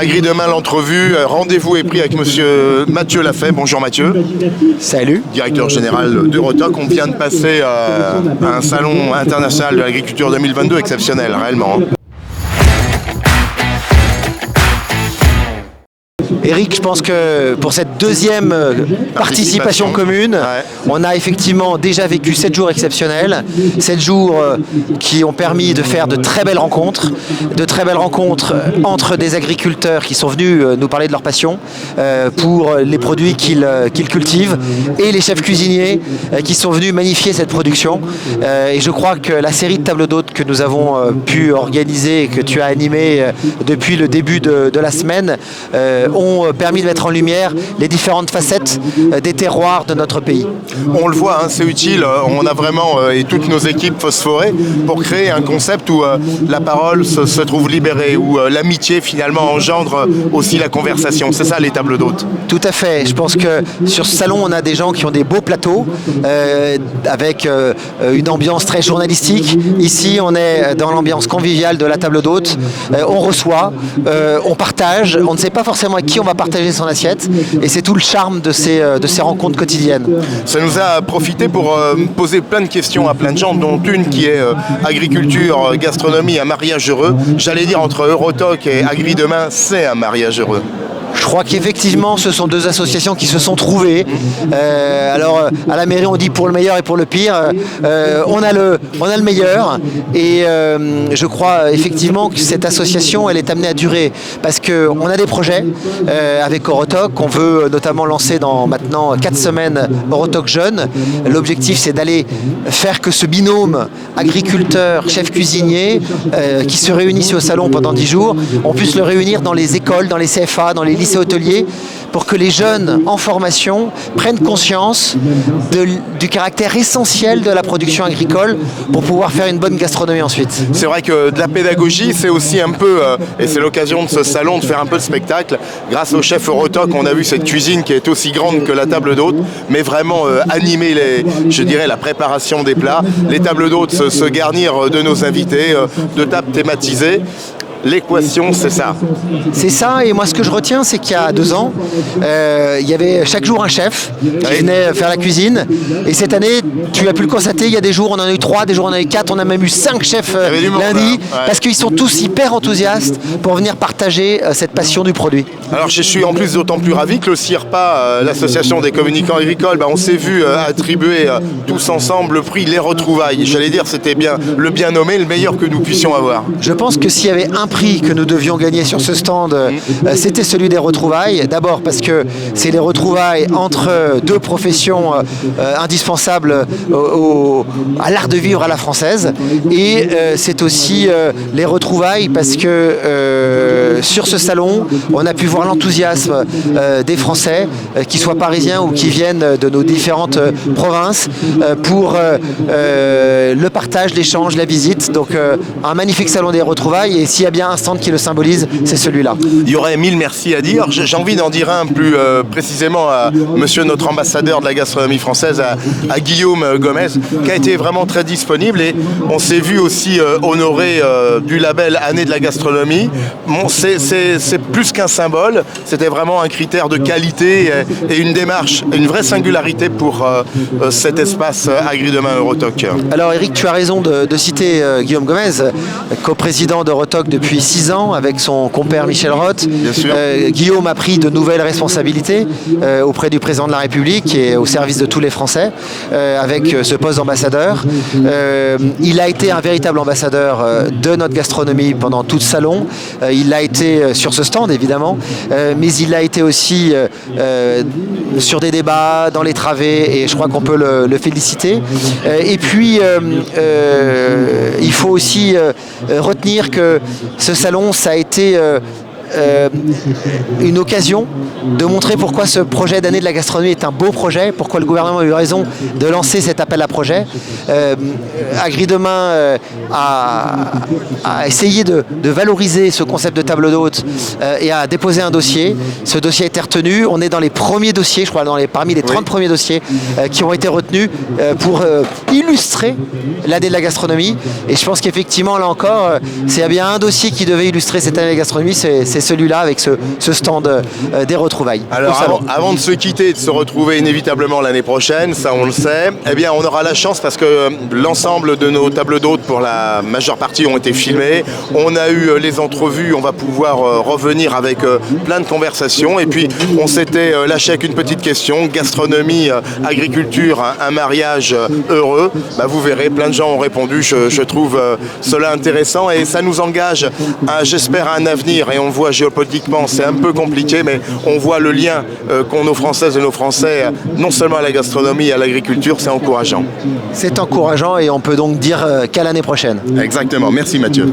Agri Demain, l'entrevue. Rendez-vous est pris avec monsieur Mathieu Lafay. Bonjour Mathieu. Salut. Directeur général d'Eurotoc. On vient de passer à un salon international de l'agriculture 2022 exceptionnel, réellement. Eric, je pense que pour cette deuxième participation commune, on a effectivement déjà vécu 7 jours exceptionnels, 7 jours qui ont permis de faire de très belles rencontres entre des agriculteurs qui sont venus nous parler de leur passion pour les produits qu'ils cultivent et les chefs cuisiniers qui sont venus magnifier cette production. Et je crois que la série de tables d'hôtes que nous avons pu organiser et que tu as animé depuis le début de la semaine ont permis de mettre en lumière les différentes facettes des terroirs de notre pays. On le voit, hein, c'est utile, on a vraiment, et toutes nos équipes phosphorées, pour créer un concept où la parole se trouve libérée, où l'amitié finalement engendre aussi la conversation. C'est ça les tables d'hôtes. Tout à fait, je pense que sur ce salon on a des gens qui ont des beaux plateaux avec une ambiance très journalistique. Ici on est dans l'ambiance conviviale de la table d'hôtes, on reçoit, on partage, on ne sait pas forcément avec qui on va partager son assiette et c'est tout le charme de ces rencontres quotidiennes. Ça nous a profité pour poser plein de questions à plein de gens, dont une qui est agriculture, gastronomie, un mariage heureux. J'allais dire entre Eurotoc et Agri Demain, c'est un mariage heureux. Je crois qu'effectivement, ce sont deux associations qui se sont trouvées. Alors, à la mairie, on dit pour le meilleur et pour le pire. On a le meilleur. Et je crois effectivement que cette association, elle est amenée à durer. Parce qu'on a des projets avec Eurotoc. On veut notamment lancer dans maintenant 4 semaines Eurotoc Jeune. L'objectif, c'est d'aller faire que ce binôme agriculteur, chef cuisinier, qui se réunissent au salon pendant 10 jours, on puisse le réunir dans les écoles, dans les CFA, dans les lycées hôteliers, pour que les jeunes en formation prennent conscience du caractère essentiel de la production agricole pour pouvoir faire une bonne gastronomie ensuite. C'est vrai que de la pédagogie, c'est aussi un peu, et c'est l'occasion de ce salon, de faire un peu de spectacle. Grâce au chef Eurotoc, on a vu cette cuisine qui est aussi grande que la table d'hôtes, mais vraiment animer la préparation des plats, les tables d'hôtes se garnir de nos invités, de tables thématisées. L'équation, c'est ça. C'est ça, et moi ce que je retiens, c'est qu'il y a 2 ans, il y avait chaque jour un chef qui venait faire la cuisine. Et cette année, tu as pu le constater, il y a des jours on en a eu 3, des jours on en a eu 4, on a même eu 5 chefs lundi, parce qu'ils sont tous hyper enthousiastes pour venir partager cette passion du produit. Alors je suis en plus d'autant plus ravi que le CIRPA, l'association des communicants agricoles, on s'est vu attribuer tous ensemble le prix Les Retrouvailles. J'allais dire, c'était bien le bien nommé, le meilleur que nous puissions avoir. Je pense que s'il y avait un prix que nous devions gagner sur ce stand, c'était celui des retrouvailles. D'abord parce que c'est les retrouvailles entre 2 professions indispensables à l'art de vivre à la française. Et c'est aussi les retrouvailles parce que sur ce salon, on a pu voir l'enthousiasme des Français, qu'ils soient parisiens ou qui viennent de nos différentes provinces, pour le partage, l'échange, la visite. Donc un magnifique salon des retrouvailles, et s'il y a bien un stand qui le symbolise, c'est celui-là. Il y aurait 1000 merci à dire. J'ai envie d'en dire un plus précisément à monsieur notre ambassadeur de la gastronomie française, à Guillaume Gomez, qui a été vraiment très disponible, et on s'est vu aussi honoré du label Année de la gastronomie. Bon, c'est plus qu'un symbole, c'était vraiment un critère de qualité et une démarche, une vraie singularité pour cet espace Agri Demain Eurotoc. Alors Eric, tu as raison de citer Guillaume Gomez, coprésident d'Eurotoc depuis 6 ans avec son compère Michel Roth. Guillaume a pris de nouvelles responsabilités auprès du président de la République et au service de tous les Français avec ce poste d'ambassadeur. Il a été un véritable ambassadeur de notre gastronomie pendant tout ce salon. Il l'a été sur ce stand évidemment, mais il l'a été aussi sur des débats, dans les travées, et je crois qu'on peut le féliciter. Et puis il faut aussi retenir que ce salon, ça a été une occasion de montrer pourquoi ce projet d'année de la gastronomie est un beau projet, pourquoi le gouvernement a eu raison de lancer cet appel à projet. Agri Demain a essayé de valoriser ce concept de table d'hôte et a déposé un dossier. Ce dossier a été retenu. On est dans les premiers dossiers, je crois, parmi les 30 premiers dossiers qui ont été retenus pour illustrer l'année de la gastronomie. Et je pense qu'effectivement, là encore, s'il y a bien un dossier qui devait illustrer cette année de la gastronomie, c'est c'est celui-là avec ce stand des retrouvailles. Alors avant de se quitter, de se retrouver inévitablement l'année prochaine, ça on le sait, eh bien on aura la chance parce que l'ensemble de nos tables d'hôtes pour la majeure partie ont été filmées. On a eu les entrevues, on va pouvoir revenir avec plein de conversations. Et puis on s'était lâché avec une petite question, gastronomie, agriculture, un mariage heureux. Bah, vous verrez, plein de gens ont répondu, je trouve cela intéressant et ça nous engage j'espère à un avenir, et on le voit géopolitiquement, c'est un peu compliqué, mais on voit le lien qu'ont nos Françaises et nos Français, non seulement à la gastronomie, à l'agriculture, c'est encourageant. C'est encourageant et on peut donc dire qu'à l'année prochaine. Exactement, merci Mathieu.